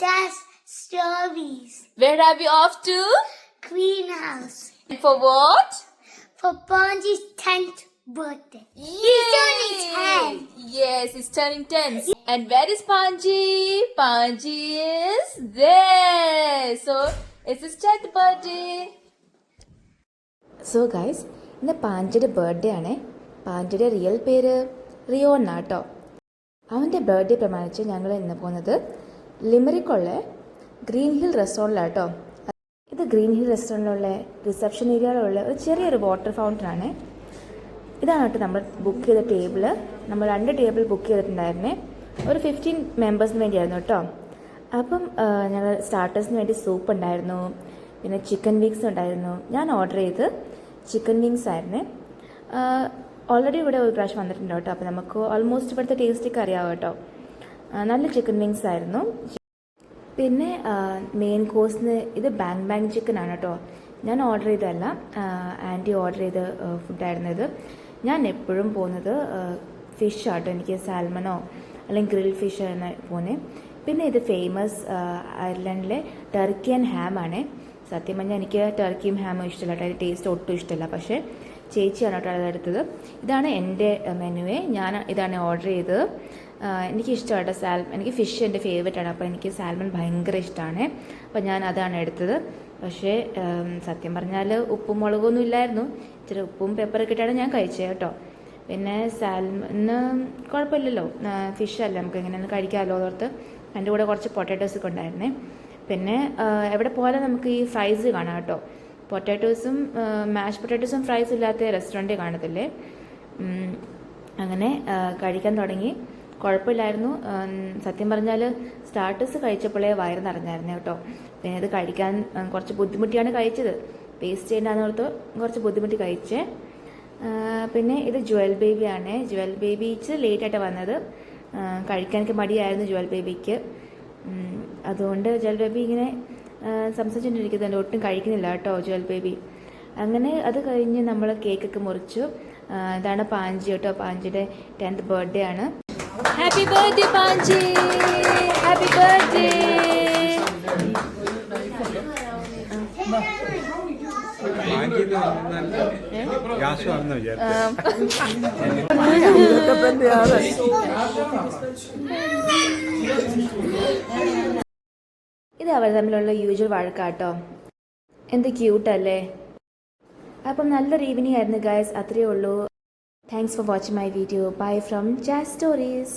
Dash Stories. Where are we off to? Greenhouse. And for what? For Bonji's 10th birthday. Yay! He's turning 10. Yes, he's turning 10. And where is Panji? Panji is there. So, it's his 10th birthday. So guys ഇന്ന് പാഞ്ചിയുടെ birthday ആണേ. പാഞ്ചിയുടെ real പേര് Rio എന്നാട്ടോ. അവൻ്റെ birthday പ്രമാണിച്ച് ഞങ്ങൾ ഇന്ന് പോകുന്നത് ലിമറിക്കുള്ള green hill റെസ്റ്റോറൻറ്റിലാട്ടോ. ഇത് green hill റെസ്റ്റോറൻറ്റിലുള്ള reception ഏരിയയിലുള്ള ഒരു ചെറിയൊരു വാട്ടർ ഫൗണ്ടൻ ആണ്. ഇതാണ് കേട്ടോ നമ്മൾ ബുക്ക് ചെയ്ത ടേബിള്. നമ്മൾ 2 ടേബിൾ ബുക്ക് ചെയ്തിട്ടുണ്ടായിരുന്നേ. ഒരു 15 മെമ്പേഴ്സിന് വേണ്ടിയായിരുന്നു കേട്ടോ. അപ്പം ഞങ്ങൾ സ്റ്റാർട്ടേഴ്സിന് വേണ്ടി സൂപ്പ് ഉണ്ടായിരുന്നു, പിന്നെ ചിക്കൻ വിങ്സ് ഉണ്ടായിരുന്നു. ഞാൻ ഓർഡർ ചെയ്ത് ചിക്കൻ വിങ്സ് ആയിരുന്നേ. ഓൾറെഡി ഇവിടെ ഒരു പ്രാവശ്യം വന്നിട്ടുണ്ട് കേട്ടോ. അപ്പോൾ നമുക്ക് ഓൾമോസ്റ്റ് ഇവിടുത്തെ ടേസ്റ്റൊക്കെ അറിയാവും കേട്ടോ. നല്ല ചിക്കൻ വിങ്സ് ആയിരുന്നു. പിന്നെ മെയിൻ കോഴ്സിന് ഇത് ബാങ് ചിക്കൻ ആണ് കേട്ടോ. ഞാൻ ഓർഡർ ചെയ്തതല്ല, ആൻറ്റി ഓർഡർ ചെയ്ത ഫുഡായിരുന്നു ഇത്. ഞാൻ എപ്പോഴും പോകുന്നത് ഫിഷ് ആട്ടോ. എനിക്ക് സാൽമണോ അല്ലെങ്കിൽ ഗ്രിൽ ഫിഷ് ആണ് പോകുന്നത്. പിന്നെ ഇത് ഫേമസ് അയർലൻഡിലെ ടർക്കി ആൻഡ് ഹാം ആണ്. സത്യം പറഞ്ഞാൽ എനിക്ക് ടർക്കിയും ഹാമും ഇഷ്ടമല്ല കേട്ടോ. അതിൻ്റെ ടേസ്റ്റ് ഒട്ടും ഇഷ്ടമല്ല. പക്ഷേ ചേച്ചിയാണ് കേട്ടോ അതെടുത്തത്. ഇതാണ് എൻ്റെ മെനുവേ. ഞാൻ ഇതാണ് ഓർഡർ ചെയ്തത്. എനിക്ക് ഇഷ്ടമാണ് എനിക്ക് ഫിഷ് എൻ്റെ ഫേവറേറ്റ് ആണ്. അപ്പോൾ എനിക്ക് സാൽമൺ ഭയങ്കര ഇഷ്ടമാണ്. അപ്പോൾ ഞാൻ അതാണ് എടുത്തത്. പക്ഷേ സത്യം പറഞ്ഞാൽ ഉപ്പും മുളകൊന്നും ഇല്ലായിരുന്നു. ഇച്ചിരി ഉപ്പും പെപ്പറൊക്കെ ഇട്ടാണ് ഞാൻ കഴിച്ചത് കേട്ടോ. പിന്നെ സാൽമണ് കുഴപ്പമില്ലല്ലോ, ഫിഷല്ലേ, നമുക്ക് എങ്ങനെയാണ് കഴിക്കാമല്ലോ ഓർത്ത് അതിൻ്റെ കൂടെ കുറച്ച് പൊട്ടാറ്റോസൊക്കെ ഉണ്ടായിരുന്നേ. പിന്നെ എവിടെ പോയാലും നമുക്ക് ഈ ഫ്രൈസ് കാണാം കേട്ടോ. പൊട്ടാറ്റോസും മാഷ് പൊട്ടാറ്റോസും ഫ്രൈസ് ഇല്ലാത്ത റെസ്റ്റോറൻറ്റ് കാണത്തില്ലേ. അങ്ങനെ കഴിക്കാൻ തുടങ്ങി. കുഴപ്പമില്ലായിരുന്നു. സത്യം പറഞ്ഞാൽ സ്റ്റാർട്ടേഴ്സ് കഴിച്ചപ്പോഴേ വയറ് നിറഞ്ഞായിരുന്നു കേട്ടോ. പിന്നെ ഇത് കഴിക്കാൻ കുറച്ച് ബുദ്ധിമുട്ടിയാണ് കഴിച്ചത്. ടേസ്റ്റ് ചെയ്യേണ്ടതെന്നോർത്ത് കുറച്ച് ബുദ്ധിമുട്ടി കഴിച്ചേ. പിന്നെ ഇത് ജുവൽ ബേബി ആണ്. ജുവൽ ബേബി ഇച്ചിരി ലേറ്റായിട്ട് വന്നത്. കഴിക്കാനൊക്കെ മടിയായിരുന്നു ജുവൽ ബേബിക്ക്. അതുകൊണ്ട് ജുവൽ ബേബി ഇങ്ങനെ സംസാരിച്ചുകൊണ്ടിരിക്കുന്നുണ്ട്, ഒട്ടും കഴിക്കുന്നില്ല കേട്ടോ ജുവൽ ബേബി. അങ്ങനെ അത് കഴിഞ്ഞ് നമ്മൾ കേക്കൊക്കെ മുറിച്ചു. ഇതാണ് പാഞ്ചി കേട്ടോ. പാഞ്ചിയുടെ 10th ബർത്ത്ഡേ ആണ്. Happy birthday, Panji! Happy birthday! ഇത് അവർ തമ്മിലുള്ള യൂഷ്വൽ വഴക്കാട്ടോ. എന്ത് ക്യൂട്ടല്ലേ. അപ്പം നല്ലൊരു ഈവനിങ് ആയിരുന്നു ഗൈസ്. അത്രയേ ഉള്ളൂ. Thanks for watching my video. Bye from jazz stories.